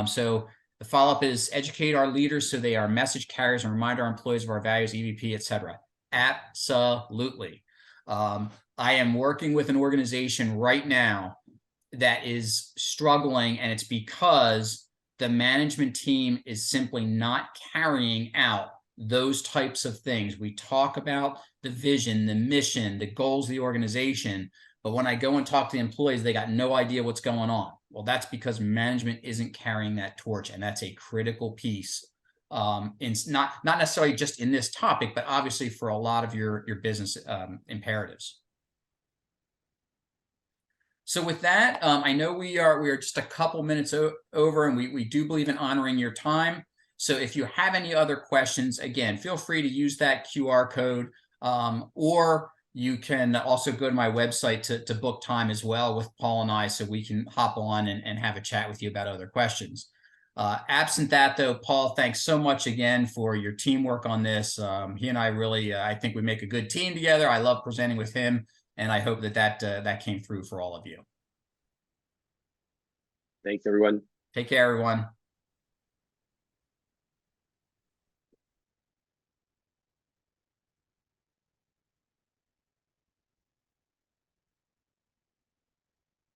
So the follow-up is educate our leaders so they are message carriers and remind our employees of our values, EVP, etc. Absolutely. I am working with an organization right now that is struggling, and it's because the management team is simply not carrying out those types of things. We talk about the vision, the mission, the goals of the organization, but when I go and talk to the employees, they got no idea what's going on. Well, that's because management isn't carrying that torch, and that's a critical piece. It's not necessarily just in this topic, but obviously for a lot of your business imperatives. So with that, I know we are just a couple minutes over, and we do believe in honoring your time. So if you have any other questions, again, feel free to use that QR code, or You can also go to my website to book time as well with Paul and I, so we can hop on and have a chat with you about other questions. Absent that, though, Paul, thanks so much again for your teamwork on this. He and I really, I think we make a good team together. I love presenting with him, and I hope that came through for all of you. Thanks, everyone. Take care, everyone.